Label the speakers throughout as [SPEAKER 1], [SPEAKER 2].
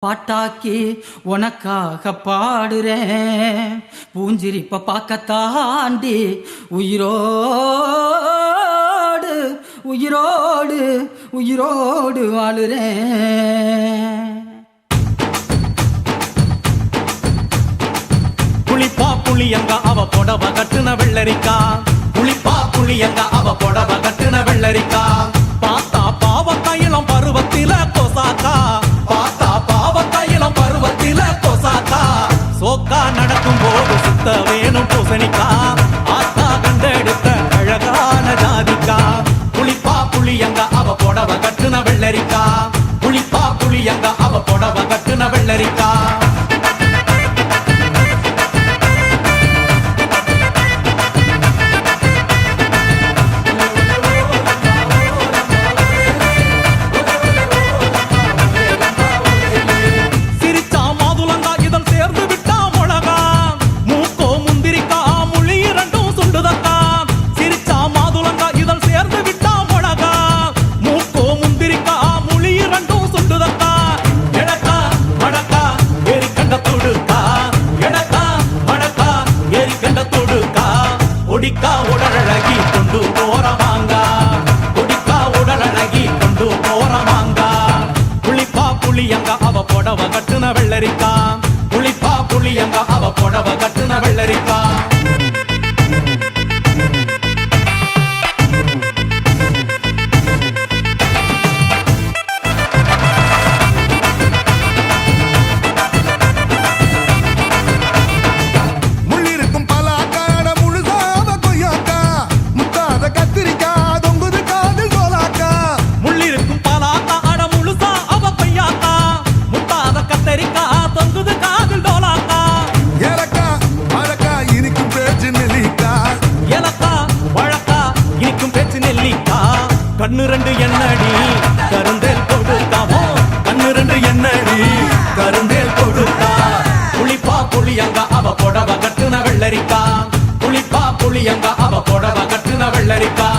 [SPEAKER 1] பாட்டாக்கி உனக்காக பாடுறேன் பூஞ்சிரிப்ப பார்க்கத்தாண்டி உயிரோடு உயிரோடு உயிரோடு வாழுறேன்.
[SPEAKER 2] புளிப்பா புளியங்க அவ புடவ கட்டுன வெள்ளரிக்கா, புளிப்பா புளியங்க அவ புடவ கட்டுன வெள்ளரிக்கா. பார்த்தா பாவக்காயிலம் பருவத்தில கொசாக்கா, பார்த்தா பாவக்காயிலம் பருவத்தில கொசாக்கா. சோக்கா நடக்கும் போது சுத்த வேணும் பூசணிக்கா, ஆத்தா கண்டெடுத்த அழகான ஜாதிக்கா. புளிப்பா புளியங்க அவ புடவ கட்டுன வெள்ளரிக்கா, புளிப்பா புளியங்க அவ புடவ கட்டுன வெள்ளரிக்கா. கொடிக்கா உடலழகி கொண்டு போறவாங்க, கொடிக்கா உடலழகி கொண்டு போறவாங்க. புளிப்பா புளியங்க அவ புடவ கட்டுன வெள்ளரிக்கா, புளிப்பா புளியங்க அவ புடவ கட்டுன வெள்ளரிக்கா. கண்ணு ரெண்டு என்னடி கருந்தேல் கொடுத்தாமோ, கண்ணு ரெண்டு என்னடி கருந்தேல் கொடுத்தா. புளிப்பா புளியங்க அவ புடவ கட்டுன வெள்ளரிக்கா, புளிப்பா புளியங்க அவ புடவ கட்டுன வெள்ளரிக்கா.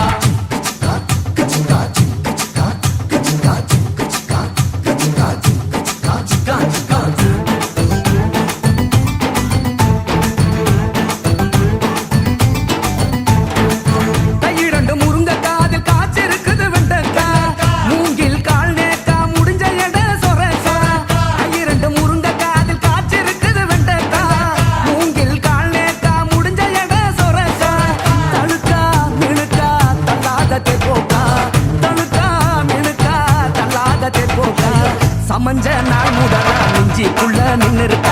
[SPEAKER 3] சமஞ்ச நாள் முதலா நெஞ்சிக்குள்ள நின்னு இருக்கா,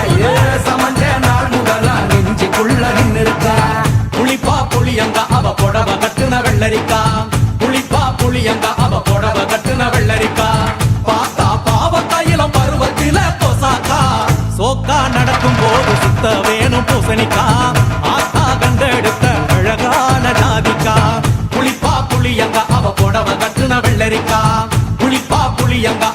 [SPEAKER 3] சமஞ்ச நாள் முதலா நெஞ்சிக்குள்ள நின்னு இருக்கா.
[SPEAKER 2] புளிப்பா புளியங்க அவ புடவ கட்டுன வெள்ளரிக்கா, புளிப்பா புளியங்க அவ புடவ கட்டுன வெள்ளரிக்கா. பார்த்தா பாவக்காயிலம் பருவத்தில கொசாக்கா, சோக்கா நடக்கும் போது சுத்த வேணும் பூசணிக்கா, ஆத்தா கண்டெடுத்த அழகான ஜாதிக்கா. புளிப்பா புளியங்க அவ புடவ கட்டுன வெள்ளரிக்கா, புளிப்பா புளியங்க